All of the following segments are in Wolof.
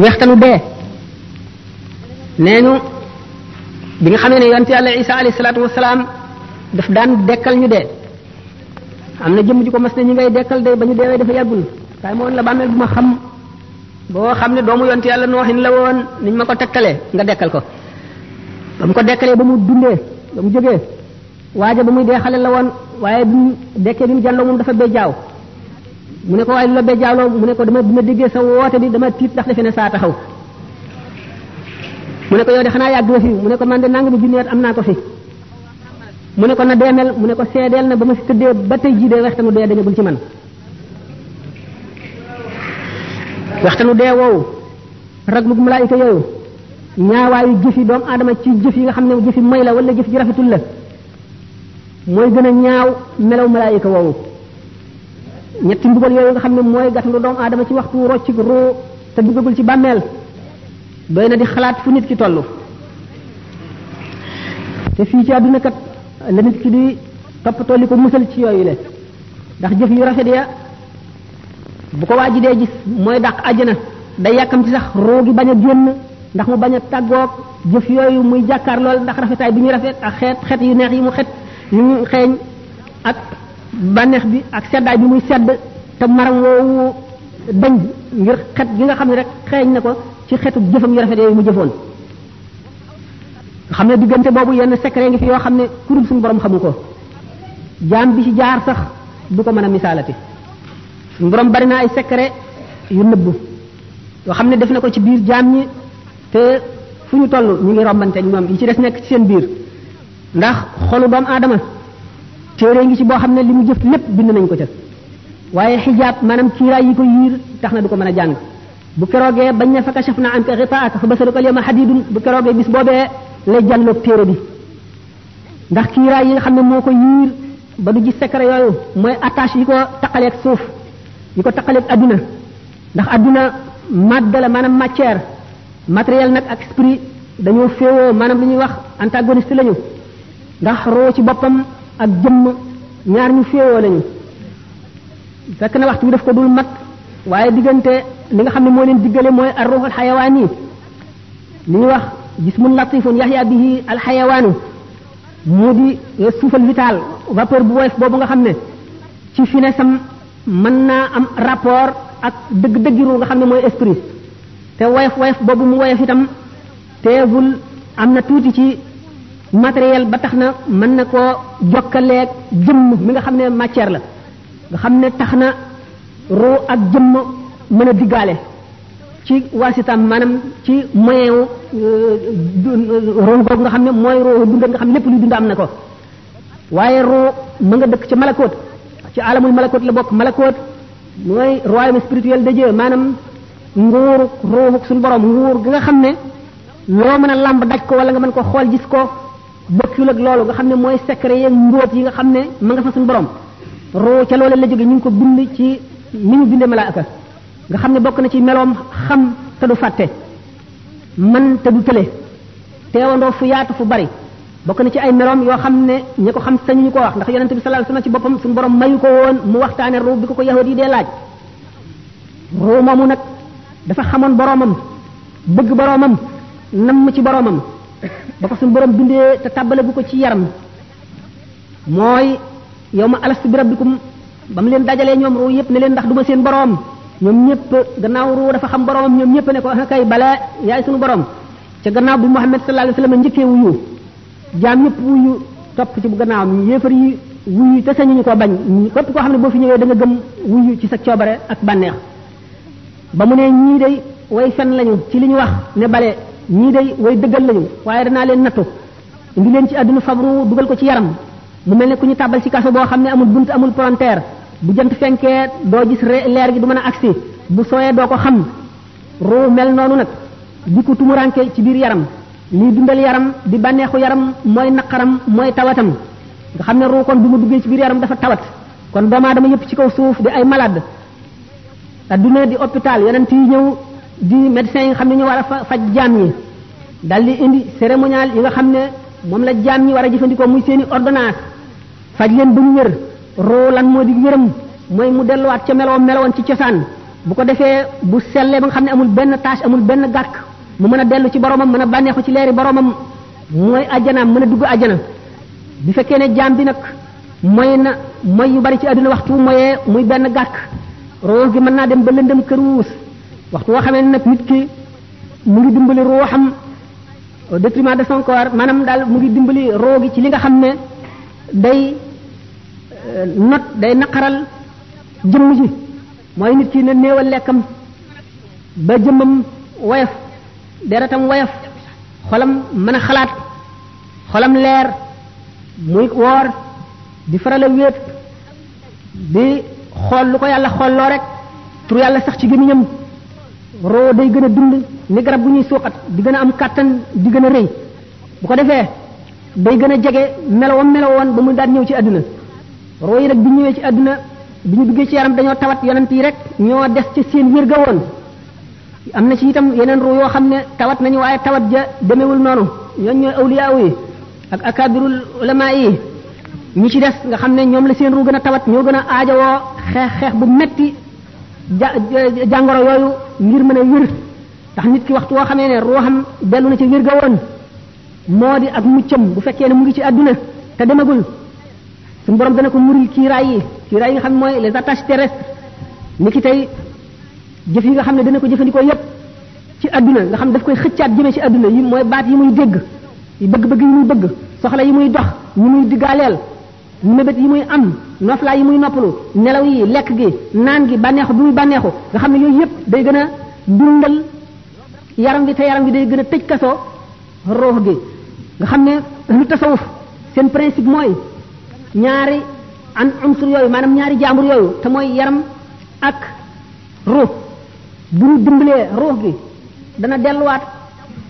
wextanu dee neenu bi nga xamee ne yonent yàlla Isa alayhi salaatu wasalaam daf daan dekkal ñu dee am na jëmm ji ko mas ne ñi ngay dekkal de ba ñu deewee dafa yàggul kaay ma woon la bàmmeel bu ma xam boo xam ne doomu yonent yàlla nooxin la woon niñ ma ko tegtalee nga dekkal ko ba mu ko dekkalee ba mu dundee ba mu jógee waaja ba muy dee xale la woon waaye bi mu dekkee bi mu jàlloo moom dafa béjjaaw mu ne ko waaye lu la béjjaawloo mu ne ko dama bi ma déggee sa woote bi dama tiit ndax defe ne saa taxaw mu ne ko yow de xanaa yàgg nga fi mu ne ko man de nangami junni at am naa ko fi mu ne ko na deemel mu ne ko seedeel na ba ma fi tëddee ba tey jii de waxtanu dee dañagul ci man waxtanu dee woowu raglug malaayika yooyu ñaawaayu jëfi doomu aadama ci jëf yi nga xam ne jëfi may la wala jëf ji rafetul la mooy gën a ñaaw melaw malaayika woowu ñetti mbugal yooyu nga xam ne mooy gàttandu doomu aadama ci waxtu rocc ruu te duggagul ci bàmmeel doy na di xalaat fu nit ki toll te fii ci àdduna kat la nit ki di toppatoo li ko musal ci yooyu le ndax jëf yu rafet ya bu ko waaji dee gis mooy dàq àjjana day yàkkam ci sax ruu gi bañ a génn ndax mu bañ a tàggoog jëf yooyu muy jàkkaar lool ndax rafetaay bi ñuy rafet ak xeet yu neex yi mu xet yu ñu xeeñ ak bànneex bi ak seddaay bi muy sedd te maram woowu dañ ngir xet gi nga xam ne rek xeeñ na ko ci xetu jëfam yu rafet yooyu mu jëfoon nga xam ne diggante boobu yenn secret ngi fi yoo xam ne kurul suñu borom xamu ko jaam bi ci jaar sax du ko mën a misaalati suñu borom bari na ay secret yu nëbbu yoo xam ne def na ko ci biir jaam ñi te fu ñu toll ñu ngi rombante ñoom yi ci des nekk ci seen biir ndax xolu doomu aadama téere ngi ci boo xam ne li mu jëf lépp bind nañ ko ca waaye xijaab maanaam kiiraay yi ko yiir tax na du ko mën a jàng bu keroogee bañ ne fa kashafna anka ghitaa'aka fa basaruka al-yawma hadiidun bu keroogee bis boobee lay jàlloog téere bi ndax kiiraay yi nga xam ne moo ko yiir ba du gis secret yooyu mooy attache yi ko taqaleeg suuf yi ko taqaleeg adduna ndax adduna madde la maanaam matière matériel nag ak esprit dañoo féewoo maanaam li ñuy wax antagoniste lañu ndax roo ci boppam ak jëmm ñaar ñu féewoo lañu fekk na waxtu bi daf ko dul mat waaye diggante li nga xam ne moo leen diggale mooy ar-ruhul xayawaan yi li ñuy wax jismun latifun yaxya bihi alxayawaanu mu di suufal vital vapeur bu woyof boobu nga xam ne ci finessam mën naa am rapport ak dëgg-dëggiru nga xam ne mooy esprit te woyof boobu mu woyof itam teewul am na tuuti ci matériel ba tax na mën na koo jokkaleeg jëmm mi nga xam ne matière la nga xam ne tax na ruu ak jëmm mën a diggaale ci waasitam maanaam ci moyen wu ruu googu nga xam ne mooy ruu dund nga xam ne lépp luy dund am na ko waaye ruu ma nga dëkk ci malakoot ci alamul malakoot la bokk malakoot mooy royaume spirituel de Dieu maanaam nguuru ruuxu suñu borom nguur gi nga xam ne loo mën a làmb daj ko wala nga mën ko xool gis ko bokkul ak loolu nga xam ne mooy secret yeeg mbóot yi nga xam ne ma nga fa suñu borom ruu ca loolu la jóge ñu ngi ko bind ci ni ñu bindee malaaka nga xam ne bokk na ci meloom xam te du fàtte man te du tële teewandoo fu yaatu fu bari bokk na ci ay meloom yoo xam ne ñi ko xam sañu ñu ko wax ndax yonente bi sallallahu alayhi wasallam ci boppam suñu borom mayu ko woon mu waxtaane ruu bi ko yahudi yi dee laaj ruu moomu nag dafa xamoon boromam bëgg boromam namm ci boromam ba ko suñu borom bindee te tàbbale bu ko ci yaram mooy yow ma alastu bi rabbikum ba mu leen dajalee ñoom ruu yëpp ne leen ndax duma seen borom ñoom ñëpp gannaaw ruu dafa xam boromam ñoom ñëpp ne ko kay bala yaay suñu borom ca gannaaw bi Muhammad sallallahu alayhi wasallam njëkkee wuyu jaam ñëpp wuyu topp ci bu gannaawam yéefar yi wuyu te sañuñu ko bañ képp koo xam ne boo fi ñëwee da nga gëm wuyu ci sa coobare ak bànneex ba mu ne ñii day way fen lañu ci li ñu wax ne bale ñii day way dëggal lañu waaye danaa leen nattu indi leen ci àdduna fabru dugal ko ci yaram mu mel ne ku ñu tàbbal ci kaso boo xam ne amul bunt amul palanteer bu jant fenkee doo gis leer gi du mën a agsi bu sooyee doo ko xam ruu mel noonu nag di ko tumuranke ci biir yaram lii dundal yaram di bànneexu yaram mooy naqaram mooy tawatam nga xam ne ruu kon bi mu duggee ci biir yaram dafa tawat kon doomu aadama yëpp ci kaw suuf di ay malade adduna di hôpital yonent yi ñëw di médecins yi nga xam ne ñu war a faj jaam ñi dal di indi cérémonial yi nga xam ne moom la jaam ñi war a jëfandikoo muy seeni ordonnance faj leen ba ñu wér ruu lan moo di wéram mooy mu delluwaat ca meloon ci cosaan bu ko defee bu sellee ba nga xam ne amul benn tâche amul benn gàkk mu mën a dellu ci boromam mën a bànneexu ci leeri boromam mooy ajjanaam mën a dugg ajjana. bi fekkee ne jaam bi nag mooy na mooy yu bari ci àdduna waxtu mooyee muy benn gàkk roo gi mën naa dem ba lëndëm këruus waxtu woo xamee nag nit ki mu ngi dimbali ruuxam au détriment de son corps maanaam daal mu ngi dimbali roo gi ci li nga xam ne day day naqaral jëmm ji mooy nit ki ne néewal lekkam ba jëmmam woyof deretam woyof xolam mën a xalaat xolam leer muy woor di faral a wéet di xool lu ko yàlla xoolloo rek tur yàlla sax ci gémmiñam roo day gën a dund ni garab bu ñuy suuxat di gën a am kàttan di gën a rëy bu ko defee day gën a jege melowam melowoon ba mu daan ñëw ci àdduna roo yi nag bi ñëwee ci àdduna bi ñu duggee ci yaram dañoo tawat yonent yi rek ñoo des ci seen wér ga woon am na ci itam yeneen ruu yoo xam ne tawat nañu waaye tawat ja demewul noonu ñooñ ñooy awliyaa yi ak akabirul ulama yi ñi ci des nga xam ne ñoom la seen ruu gën a tawat ñoo gën a aajowoo xeex bu metti jàngoro yooyu ngir mën a wér ndax nit ki waxtu woo xamee ne ruuxam dellu na ci wér ga woon moo di ak muccam bu fekkee ne mu ngi ci àdduna te demagul suñu borom dana ko muril kiiraay yi nga xam ne mooy les attaches terrestres ni ki tey jëf yi nga xam ne dana ko jëfandikoo yépp ci àdduna nga xam ne daf koy xëccaat jëmee ci àdduna yi mooy baat yi muy dégg yi bëgg-bëgg yi muy bëgg soxla yi muy dox yi muy diggaaleel mébét yi muy am noflaay yi muy noppalu nelaw yi lekk gi naan gi bànneexu bi muy bànneexu nga xam ne yooyu yépp day gën a dundal yaram bi te yaram bi day gën a tëj kaso ruux gi nga xam ne lu tasawuf seen principe mooy ñaari an unsur yooyu maanaam ñaari jaambur yooyu te mooy yaram ak ruux bu ñu dimbalee ruux gi dana delluwaat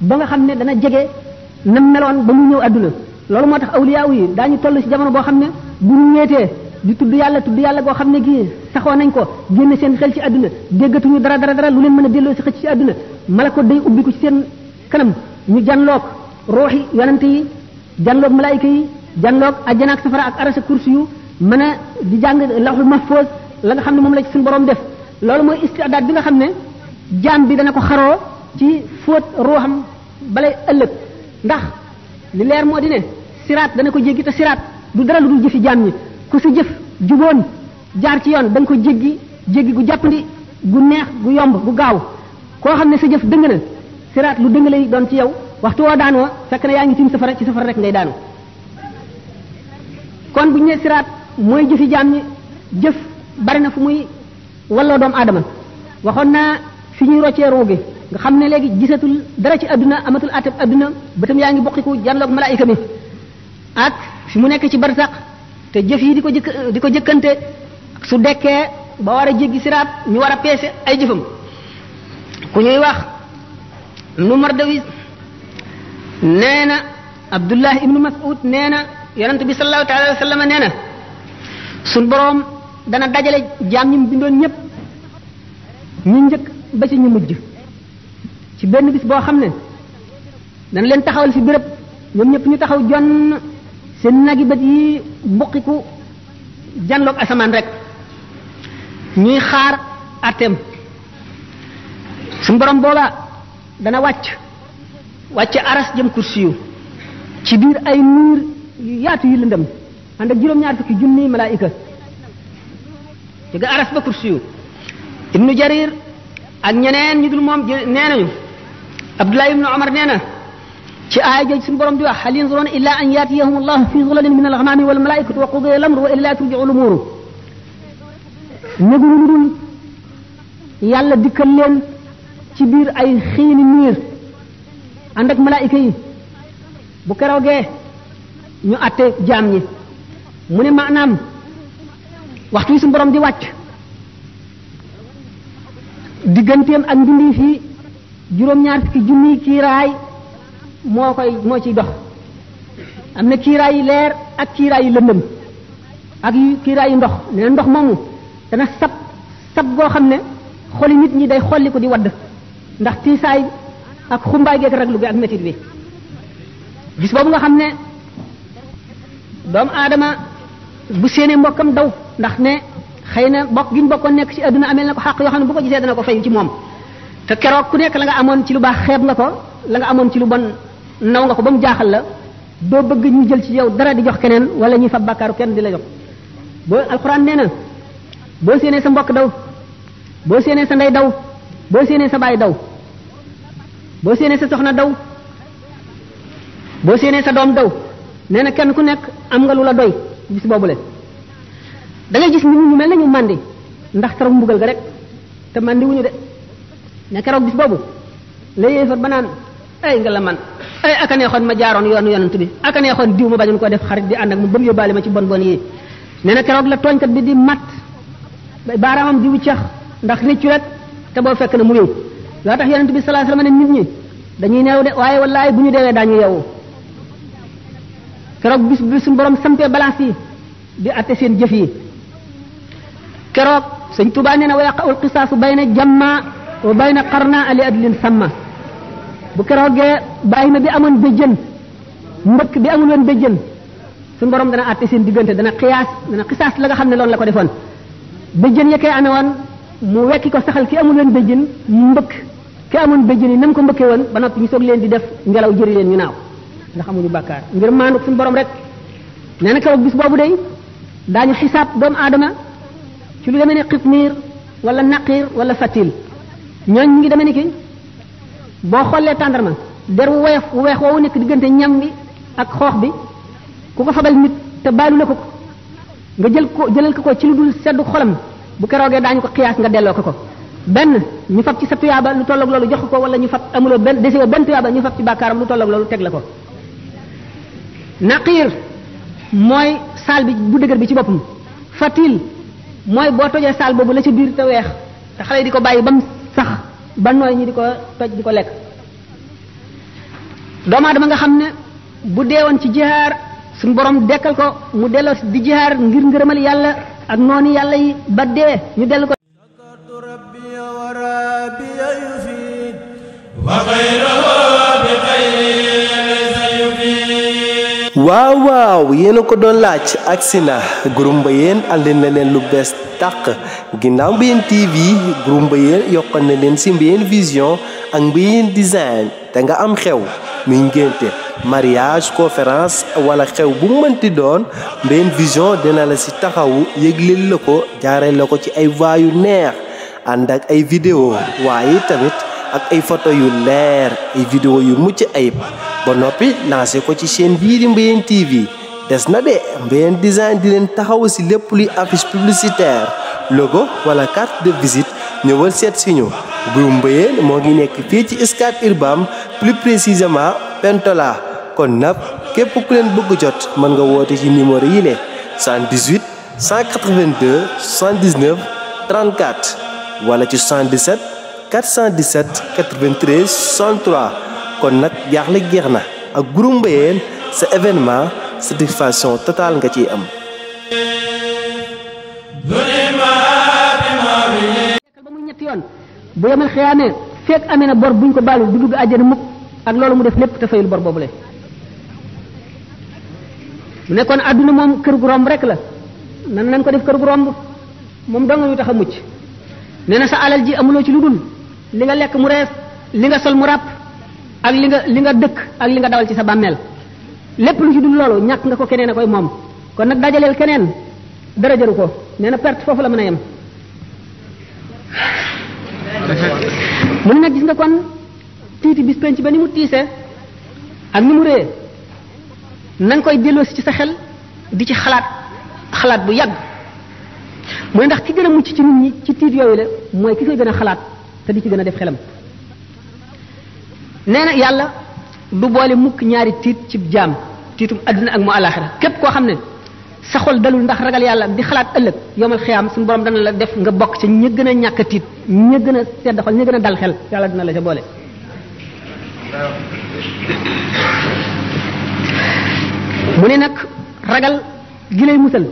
ba nga xam ne dana jege na meloon ba mu ñëw àdduna loolu moo tax awliyaaw yi daañu toll ci jamono boo xam ne bu ñu ñeetee di tudd yàlla goo xam ne gii saxoo nañ ko génn seen xel ci àdduna déggatuñu dara lu leen mën a delloo si xëcc ci àdduna malako day ubbi ko ci seen kanam ñu janloog ruuxi yonante yi janloog malaayika yi janloog ajjana ak safara ak arasa kursi yu mën a di jàng lawhul mahfuz la nga xam ne moom la ci suñu borom def loolu mooy istidaad bi nga xam ne jaam bi dana ko xaroo ci fóot ruuxam balay ëllëg ndax li leer moo di ne siraat dana ko jéggi te siraat du dara lu dul jëfi jaam ñi ku sa jëf juboon jaar ci yoon da nga ko jéggi gu jàppandi gu neex gu yomb gu gaaw koo xam ne sa jëf dëng na siraat lu dëng lay doon ci yow waxtu woo daanoo fekk na yaa ngi tiim safara ci safara rek ngay daanu kon bu ñu nee siraat mooy jëfi jaam ñi jëf bari na fu muy walloo doomu aadama waxoon naa fi ñuy roccee ruu gi nga xam ne léegi gisatul dara ci àdduna amatul ateb àdduna bëtam yaa ngi bokkiku janloog malaayika mi ak fi mu nekk ci barsaq te jëf yi di ko jëkkante su dekkee ba war a jéggi siraat ñu war a peese ay jëfam ku ñuy wax nu Mardawis nee na Abdullah ibnu Mas'ud nee na yonent bi sallallahu alayhi wa sallam nee na suñ boroom dana dajale jaam ñi mu bindoon ñëpp ñu njëkk ba ci ñu mujj ci benn bis boo xam ne dana leen taxawal fi béréb ñoom ñëpp ñu taxaw jonn seen nagi bët yi buqiku janloog asamaan rek ñuy xaar atem suñu borom booba dana wàcc aras jëm kursiyu ci biir ay niir yu yaatu yu lëndëm ànd ak juróom-ñaar fukki junni malaayika ci ga aras ba kursiyu ibnu jarir ak ñeneen ñu dul moom nee nañu abdullah ibnu omar nee na ci aaya jooju suñu borom di wax hal yanzuruna illa an yatiyahum allah fi zulalin min al-ghamami wal malaikatu wa qudiya al-amru wa ila turji'u al-umur ñëguñu lu dul yàlla dikkal leen ci biir ay xiini niir ànd ak malaayika yi bu keroogee ñu atte jaam ñi mu ne maanaam waxtu yi suñu borom di wàcc digganteem ak mbindi fii juróom-ñaar fukki junni kiiraay moo ciy dox am na kiiraay yi leer ak kiiraay yi lëndëm ak kiiraay yi ndox nee ndox moomu dana sab goo xam ne xoli nit ñi day xolli ko di wadd ndax tiisaay ak xumbaay geek raglu gi ak métit bi gis boobu nga xam ne doomu aadama bu séenee mbokkam daw ndax ne xëy na bokk gi ñu bokkoon nekk ci adduna amel na ko xàq yoo xam ne bu ko gisee dana ko fayu ci moom te keroog ku nekk la nga amoon ci lu baax xeeb nga ko la nga amoon ci lu bon naw nga ko ba mu jaaxal la doo bëgg ñu jël ci yow dara di jox keneen wala ñuy fab bàkkaaru kenn di la jox boo alxuraan nee na boo séenee sa mbokk daw boo séenee sa ndey daw boo séenee sa baay daw boo séenee sa soxna daw boo séenee sa doom daw nee na kenn ku nekk am nga lu la doy bis boobule da ngay gis nit ñu mel na ñu màndi ndax taru mbugal ga rek te màndi wuñu de ne keroog bis boobu la yéefar ba naan ay nga la man ay aka neexoon ma jaaroon yoonu yonent bi aka neexoon diw ma bañoon ko def xarit di ànd ak mu ba mu yóbbaale ma ci bon bon yi nee na keroog la tooñkat bi di mat baaraamam di wuccax ndax réccu rek te boo fekk na mu réew loo tax yonent bi sallallahu alayhi wasallam ne nit ñi dañuy neew de waaye wallaay bu ñu deewee daañu yeewu keroog bis bi suñu borom sampee balance yi di atte seen jëf yi keroog sëñ Tuubaa nee na wa yaqa'ul qisaasu bayna jamma wa bayna qarna ali adlin samma bu keroogee bàyyi ma bi amoon béjjën mbëkk bi amul woon béjjën suñu borom dana atte seen diggante dana xisaas la nga xam ne loolu la ko defoon béjjën ya koy amee woon mu wekki ko saxal ki amul woon béjjën mu mbëkk ki amoon béjjën yi nam ko mbëkkee woon ba noppi ñu soog leen di def ngelaw jëri leen ñu naaw ndax amuñu bàkkaar ngir maandu suñu borom rek nee na keroog bis boobu day daañu xisaab doomu aadama ci lu demee ne xitmiir wala naqiir wala fatil ñooñ ñu ngi demee ni ki boo xoolee tàndarma der wu woyof wu weex woowu nekk diggante ñam bi ak xoox bi ku ko fabal nit te baalu la ko nga jëlal ko ci lu dul seddu xolam bu keroogee daañu ko xiyaas nga delloo ko benn ñu fab ci sa tuyaaba lu tolloog loolu jox ko wala ñu fab amuloo benn desewoo benn tuyaaba ñu fab ci bàkkaaram lu tolloog loolu teg la ko naqiir mooy saal bi bu dëgër bi ci boppam fatil mooy boo tojee saal boobu la ci biir te weex te xale yi di ko bàyyi ba mu sax ba nooy ñi di ko toj di ko lekk doomu aadama nga xam ne bu deewoon ci jihaar suñu borom dekkal ko mu delloo di jihaar ngir ngërëmal yàlla ak noonu yàlla yi ba dee ñu dellu ko waaw waaw yéena ko doon laaj agsi na groupe Mbayeen andi na leen lu bees tàq ginnaaw Mbayeen TV groupe Mbayeen yokkal na leen ci Mbayeen Vision ak Mbayeen Design te nga am xew muy ngénte mariage conférence wala xew bu mënti doon Mbayeen Vision dina la ci taxawu yëgleel la ko jaaree la ko ci ay voix yu neex ànd ak ay vidéo waaye tamit ak ay photo yu leer ay vidéo yu mucc ayib ba noppi lancé ko ci chaîne bii di Mbayeen TV des na de Mbayeen Design di leen taxaw ci lépp luy affiche publicitaire logo wala carte de visite ñëwal seet si ñu groupe Mbayeen moo ngi nekk fii ci Scat Urbam plus précisément Pentola kon nag képp ku leen bëgg jot mën nga woote ci numéro yi le 118 182 79 34 wala ci 77 417 93 63 kon nag jaaxle jeex na ak groupe Mbayeen sa événement satisfaction totale nga ciy am. ba muy ñetti yoon bu yemal xiyaamee fekk amee na bor buñ ko baalu du dugg àjjana mukk ak loolu mu def lépp te fayul bor boobule. mu nekkoon àdduna moom kër gu romb rek la nan lañ ko def kër gu romb moom dong ñu tax a mucc nee na sa alal ji amuloo ci lu dul li nga lekk mu rees li nga sol mu ràpp ak li nga dëkk ak li nga dawal ci sa bàmmeel lépp lu ci dul loolu ñàkk nga ko keneen a koy moom kon nag dajaleel keneen dara jëru ko nee na perte foofu la mën a yem. mu ne nag gis nga kon tiiti bis penc ba ni mu tiisee ak ni mu réyee na nga koy delloosi ci sa xel di ci xalaat bu yàgg mu ne ndax ki gën a mucc ci nit ñi ci tiit yooyu la mooy ki koy gën a xalaat te di ci gën a def xelam. nee na yàlla du boole mukk ñaari tiit ci jaam tiitum adduna ak mu alaxira képp koo xam ne sa xol dalul ndax ragal yàlla di xalaat ëllëg yomal xiyaam suñu borom dana la def nga bokk ci ña gën a ñàkk a tiit ña gën a sedd xol ña gën a dal xel yàlla dina la ca boole. mu ne nag ragal gi lay musal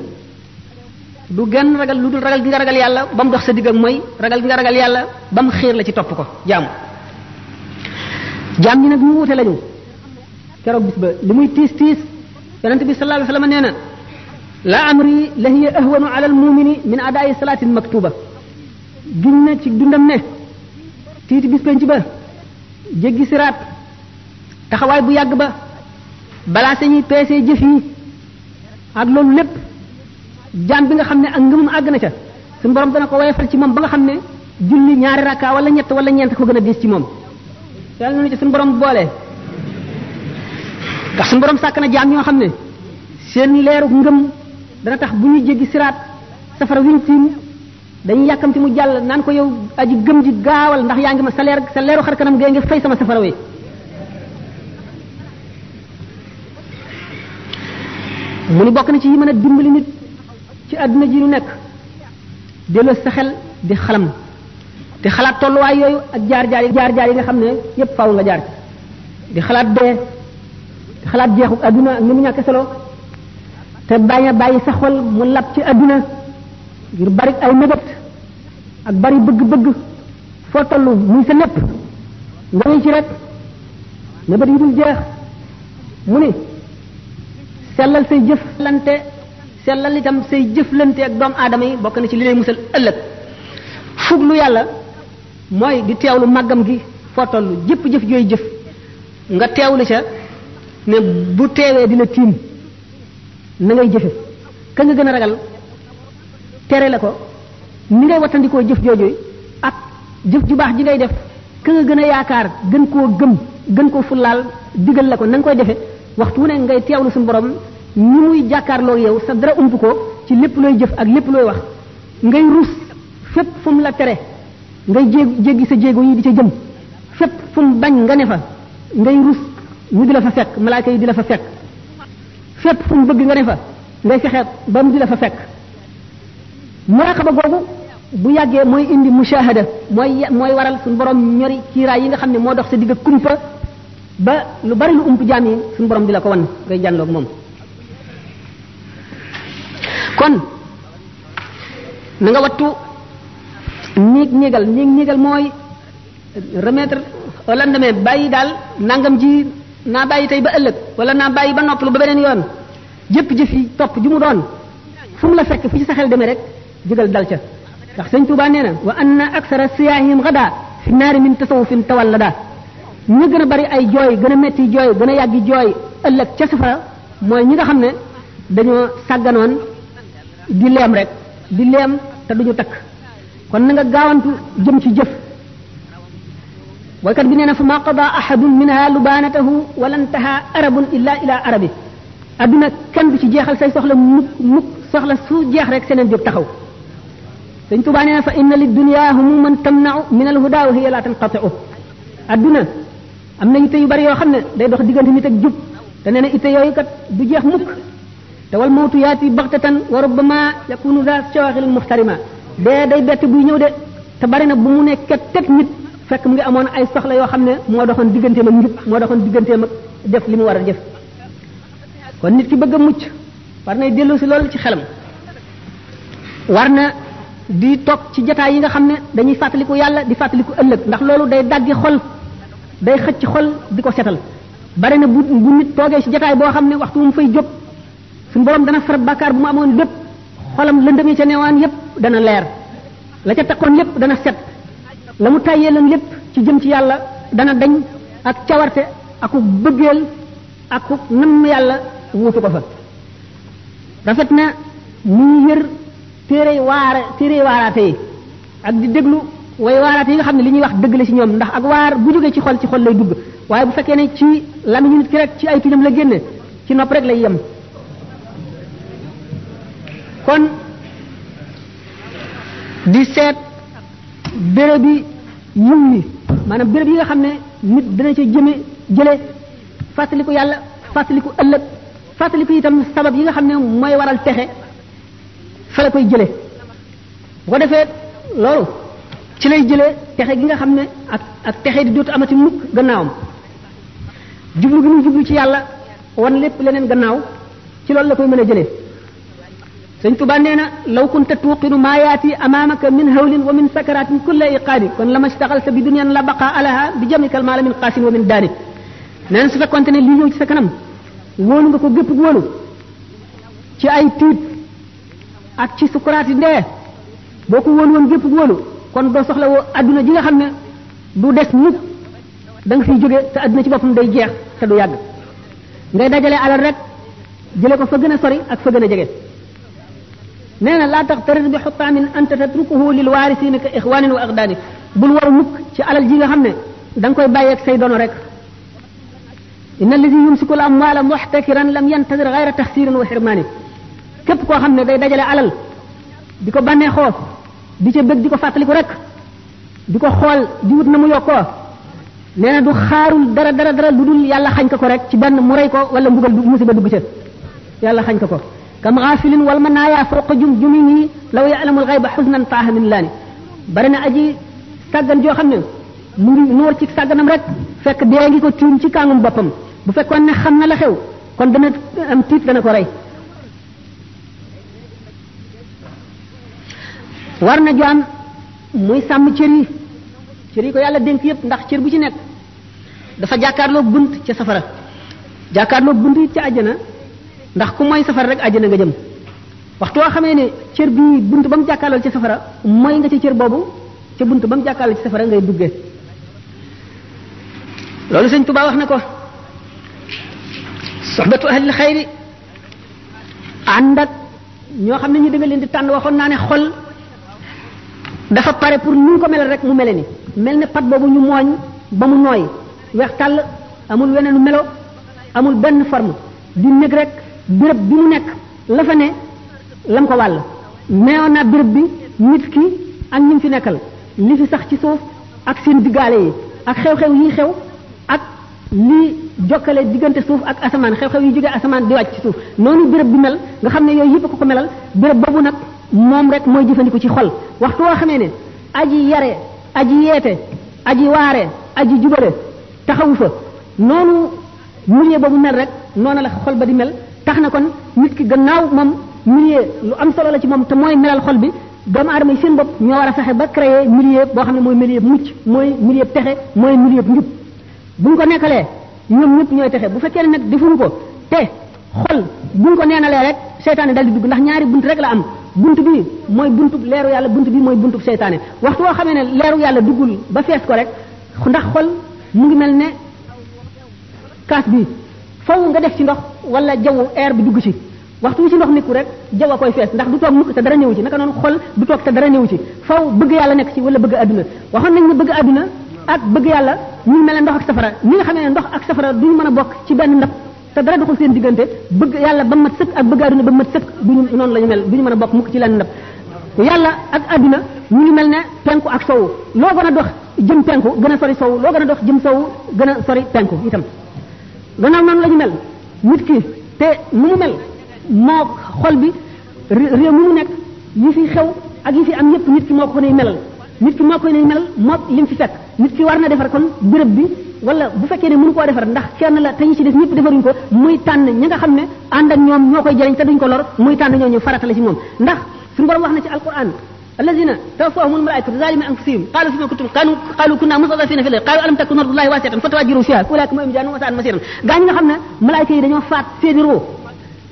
du genn ragal lu dul ragal gi nga ragal yàlla ba mu dox sa digg ak mooy ragal gi nga ragal yàlla ba mu xiir la ci topp ko jaamu. jaam ñi nag ñu wute lañu keroog bis ba li muy tiis tiis yonent bi sallallahu alayhi wasallam nee na la amri la hiya ahwanu ala almumini min adaa'i salaatin maktuba giñ na ci dundam ne tiiti bis penc ba jéggi siraat taxawaay bu yàgg ba balaa sañuy peesee jëf yi ak loolu lépp jaam bi nga xam ne ak ngëmum àgg na ca suñu borom dana ko woyofal ci moom ba nga xam ne julli ñaari rakka wala ñett wala ñeent ko gën a diis ci moom yàlla na ci suñu borom boole ndax suñu borom sàkk na jaam ñoo xam ne seen leeru ngëm dana tax bu ñuy jéggi siraat safara wiñ tiim dañuy yàkkamti mu jàll naan ko yow aji gëm ji gaawal ndax yaa ngi ma sa leeru xar kanam gee ngi fay sama safara wi mu ni bokk na ci yi mën a dimbali nit ci àdduna ji lu nekk delloo sa xel di xalam di xalaat tolluwaay yooyu ak jaar-jaar yi nga xam ne yépp faaw nga jaar ci di xalaat dee di xalaat jeexu àdduna ak ni mu ñàkk solo te bañ a bàyyi sa xol mu lab ci àdduna ngir bari ay mébét ak bari bëgg-bëgg foo toll muy sa nepp nga ngi ci rek mébét yi dul jeex mu ni sellal say jëflante sellal itam say jëflante ak doomu aadama yi bokk na ci li lay musal ëllëg fuglu yàlla mooy di teewlu màggam gi foo toll jëpp jëf jooy jëf nga teewlu ca ne bu teewee dina tiim na ngay jëfe ka nga gën a ragal tere la ko ni ngay wattandikoo jëf jooju ak jëf ju baax ji ngay def ka nga gën a yaakaar gën koo gëm gën koo fullaal digal la ko na nga koy defe waxtu wu ne ngay teewlu suñu borom ni muy jàkkaarloo yow sa dara ump ko ci lépp looy jëf ak lépp looy wax ngay rus fépp fu mu la tere ngay jéggi sa jéego yi di ca jëm fépp fu mu bañ nga ne fa ngay rus ñu di la fa fekk malaaka yi di la fa fekk fépp fu mu bëgg nga ne fa ngay fexe ba mu di la fa fekk muraqaba googu bu yàggee mooy indi mushahada mooy waral suñu borom ñori kiiraay yi nga xam ne moo dox sa digg kumpa ba lu bari lu ump jaam yi suñu borom di la ko wan ngay jànloog moom kon na nga wattu ñiigal mooy remettre au lendemain bàyyi daal nangam ji naa bàyyi tey ba ëllëg wala naa bàyyi ba noppalu ba beneen yoon jëpp jëf yi topp ju mu doon fu mu la fekk fi ci sa xel demee rek jógal dal ca ndax sëñ Tuubaa nee na wa anna aksara siyaahim gada fi naari min tasawufin tawallada ñu gën a bari ay jooy gën a metti jooy gën a yàggi jooy ëllëg ca safara mooy ñi nga xam ne dañoo sàgganoon di leem rek di leem te duñu takk kon na nga gaawantu jëm ci jëf waykat bi nee na fa ma qada ahadun minha lubanatahu wala ntaha arabun illa ila arabi adduna kenn du ci jeexal say soxla mukk soxla su jeex rek seneen jóg taxaw sëñ Tuubaa nee na fa inna lid dunya humuman tamna'u min al huda wa hiya la tanqati'u adduna am na itte yu bari yoo xam ne day dox diggante nit ak jub te nee na itte yooyu kat du jeex mukk te wal mawtu yaati baxtatan wa rubbama yakunu za shawaghil muhtarima dee day bett buy ñëw de te bari na bu mu nekkee teg nit fekk mu ngi amoon ay soxla yoo xam ne moo doxoon digganteem ak njub moo doxoon digganteem ak def li mu war a def kon nit ki bëgg a mucc war nay dellu si loolu ci xelam war na di toog ci jataay yi nga xam ne dañuy fàttaliku yàlla di fàttaliku ëllëg ndax loolu day daggi xol day xëcc xol di ko setal bari na bu nit toogee ci jataay boo xam ne waxtu mu fay jóg suñu borom dana far bàkkaar bu mu amoon lépp xolam lëndëm yi ca neewaan yépp dana leer la ca takkoon lépp dana set la mu tàyyee lan lépp ci jëm ci yàlla dana dañ ak cawarte aku bëggeel aku nam yàlla wuutu ko fa rafet na muy yër téere waaraate yi ak di déglu way waaraate yi nga xam ne li ñuy wax dëgg la ci ñoom ndax ak waar bu jógee ci xol lay dugg waaye bu fekkee ne ci lamiñu nit ki rek ci ay tuñam la génne ci nopp rek lay yem kon di seet béréb yi yiw yi maanaam béréb yi nga xam ne nit dana ca jële fàttaliku yàlla fàttaliku ëllëg fàttaliku itam sabab yi nga xam ne mooy waral texe fa la koy jële bu ko defee loolu ci lay jëlee texe gi nga xam ne ak texe di dootu amati mukk gannaawam jublu gi muy jublu ci yàlla wan lépp leneen gannaaw ci loolu la koy mën a jëlee sëñ Tuubaa nee na law kunta tuqinu maa yaati amaamaka min hawlin wa min sakaratin kulla iqaadi kon la ma staxalta bi dunyan la baqa alaha bi jamikal maala min qaasin wa min daani nee na su fekkonte ne lii ñëw ci sa kanam wóolu nga ko gépp wóolu ci ay tiit ak ci sukuraati ndee boo ko wóolu woon gépp wóolu kon doo soxla woo adduna ji nga xam ne du des mukk da nga fiy jóge te adduna ci boppam day jeex te du yàgg ngay dajale alal rek jële ko fa gën a sori ak fa gën a jege nee na laa tax tarid bi xutaamin anta tatrukuhu lil waarisiina ka ixwaanin wa aqdaani bul waru mukk ci alal ji nga xam ne da nga koy bàyyeeg say dono rek inna allazi yumsiku al amwaala muxtakiran lam yantadir gayra taxsirin wa xirmaani képp koo xam ne day dajale alal di ko bànnee xoof di ca bëgg di ko fàttaliku rek di ko xool di wut na mu yokkoo nee na du xaarul dara lu dul yàlla xañ ko rek ci benn mu rey ko wala mbugal musiba dugg ca yàlla xañ ko kam xaafilin wal manaaya fawqa jumjumini law ya'lamul ghayba xusnan taaha min laani bari na aji sàggan joo xam ne mu ngi noor ci sàgganam rek fekk dee ngi ko tiim ci kàngum boppam bu fekkoon ne xam na la xew kon dana am tiit dana ko rey war na jaam muy sàmm cër yi ko yàlla dénk yépp ndax cër bu ci nekk dafa jàkkaarloo bunt ca safara jàkkaarloo bunt yi ca àjjana ndax ku mooy safara rek àjjana nga jëm waxtu woo xamee ne cër bi bunt ba mu jàkkaarloo ca safara mooy nga ca cër boobu ca bunt ba mu jàkkaarloo ci safara ngay duggee loolu Sëñ Tuubaa wax na ko soxbatu ahlil xayri ànd ak ñoo xam ne ñu dëgg leen di tànn waxoon naa ne xol dafa pare pour nu ko melal rek mu mele ni mel ne pat boobu ñu mooñ ba mu nooy weex tàll amul weneenu melo amul benn forme di nekk rek béréb bi mu nekk la fa ne lam ko wàll neewoon naa béréb bi nit ki ak ñi mu fi nekkal li fi sax ci suuf ak seen diggaale yi ak xew-xew yi xew ak li jokkale diggante suuf ak asamaan xew-xew yi jógee asamaan di wàcc ci suuf noonu béréb bi mel nga xam ne yooyu yëpp ko melal béréb boobu nag moom rek mooy jëfandiku ci xol waxtu woo xamee ne aji yare aji yeete aji waare aji jubale taxawu fa noonu milieu boobu mel rek noonu la xol ba di mel tax na kon nit ki gannaaw moom milieu lu am solo la ci moom te mooy melal xol bi doomu aadama yi seen bopp ñoo war a fexe ba créer milieu boo xam ne mooy milieu mucc mooy milieu texe mooy milieu njub buñ ko nekkalee ñoom ñëpp ñooy texe bu fekkee ne nag defuñu ko te xol buñ ko neenalee rek seytaane dal di dugg ndax ñaari bunt rek la am bunt bi mooy buntub leeru yàlla bunt bi mooy buntub seytaane waxtu woo xamee ne leeru yàlla duggul ba fees ko rek ndax xol mu ngi mel ne kaas bi faw nga def ci ndox wala jaww air bi dugg ci waxtu wi ci ndox nekku rek jaww a koy fees ndax du toog mukk te dara néew ci naka noonu xol du toog te dara néew ci faw bëgg yàlla nekk ci wala bëgg adduna waxoon nañ ne bëgg adduna ak bëgg yàlla ñu mel ne ndox ak safara ni nga xamee ne ndox ak safara duñu mën a bokk ci benn ndab te dara doxul seen diggante bëgg yàlla ba mat sëkk ak bëgg adduna ba mat sëkk duñu noonu la ñu mel duñu mën a bokk mukk ci lenn ndab yàlla ak adduna ñu ngi mel ne penku ak sowu loo gën a dox jëm penku gën a sori sowu loo gën a dox jëm sowu gën a sori penku itam gannaaw noonu la ñu mel nit ki te nu mu mel moo xol bi réew mi mu nekk yi fi xew ak yi fi am yépp nit ki moo ko ne melal nit ki moo koy ne melal moo lim fi fekk nit ki war na defar kon béréb bi wala bu fekkee ne mënu koo defar ndax kenn la te ñu ci des ñëpp defaruñ ko muy tànn ñi nga xam ne ànd ak ñoom ñoo koy jëriñ te duñ ko lor muy tànn ñoo ñu farata la ci moom ndax suñu borom wax na ci alquran الذين توفاهم الملائكة ظالمي أنفسهم قالوا فيما كنتم قالوا كنا مستضعفين في الأرض قالوا ألم تكن أرض الله واسعة فتهاجروا فيها أولئك هم جاءوا وساءت مصيرا gaa ñi nga xam ne malaayika yi dañoo faat seeni roo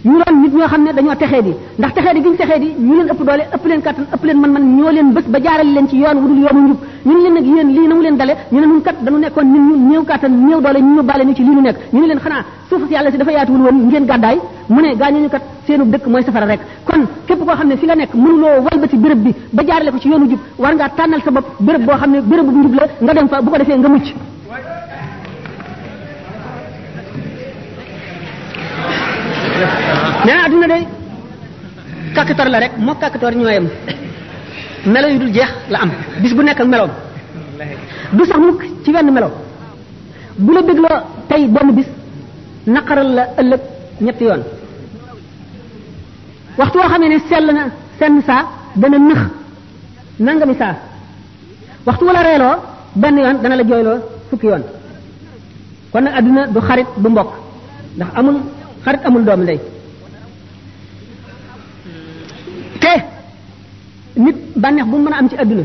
ñu doon nit ñoo xam ne dañoo texee di ndax texee di giñ texee di ñu leen ëpp doole ëpp leen kattan ëpp leen man ñoo leen bés ba jaarale leen ci yoon wudul yoonu njub ñu ne leen nag yéen lii na mu leen dale ñu ne ñun kat dañu nekkoon nit ñu néew kattan néew doole ñu ñu bàle ñu ci lii ñu nekk ñu ne leen xanaa suuf si yàlla si dafa yaatuwul woon ngeen gàddaay mu ne gaa ñu kat seenu dëkk mooy safara rek kon képp koo xam ne fi nga nekk mënuloo walbati béréb bi ba jaarale ko ci yoonu jub war ngaa tànnal sa bopp béréb boo xam ne béréb bu njub la nga dem fa bu ko defee nga mucc nee na adduna day kàkkator la rek moo kàkkator ñooyam melo yu dul jeex la am bis bu nekk ak meloom du sax mukk ci wenn melo bu la bégloo tey benn bis naqaral la ëllëg ñetti yoon waxtu woo xamee ne sell na senn saa dana nëx nangami saa waxtu wala reeloo benn yoon dana la jooyloo fukki yoon kon nag adduna du xarit du mbokk ndax amul xarit amul doomu ndey te nit bànneex bu mu mën a am ci adduna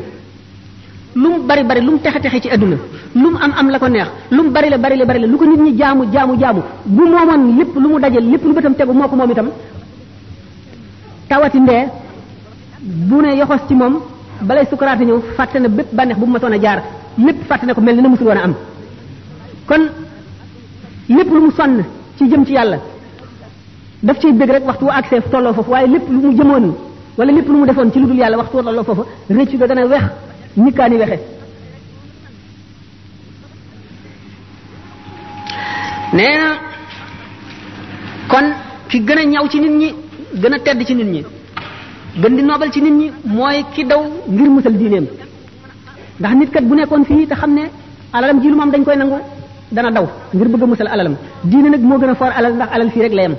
lu mu bari bari lu mu texe texe ci adduna lu mu am la ko neex lu mu bari la lu ko nit ñi jaamu bu moomoon lépp lu mu dajal lépp lu bëtam tegu moo ko moom itam tawati ndee bu ne yoxos ci moom balay sukaraate ñëw fàtte na bépp bànneex bu mu masoon a jaar lépp fàtte na ko mel ni na musul woon a am kon lépp lu mu sonn ci jëm ci yàlla daf ciy bëgg rek waxtu wu accès tolloo foofu waaye lépp lu mu jëmoon wala lépp lu mu defoon ci lu dul yàlla waxtu wu tolloo foofu rëccu ga dana wex nikkaani wexe nee na kon ki gën a ñaw ci nit ñi gën a tedd ci nit ñi gën di noobal ci nit ñi mooy ki daw ngir musal diineem ndax nit kat bu nekkoon fii te xam ne alalam ji lu mu am dañ koy nangu dana daw ngir bëgg a musal alalam diine nag moo gën a foor alal ndax alal fii rek la yem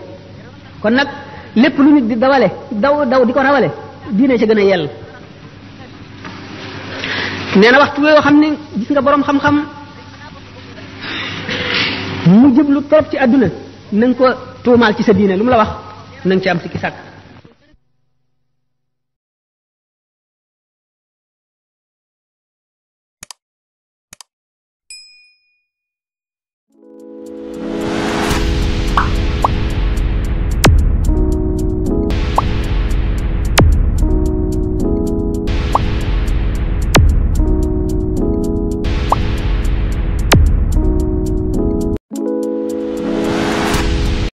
kon nag lépp lu nit di dawale daw di ko rawale diine ca gën a yell nee na waxtu yoo xam ne gis nga boroom xam-xam mu jëblu trop ci àdduna na nga ko tuumaal ci sa diine lu mu la wax na nga ci am sikki sàkk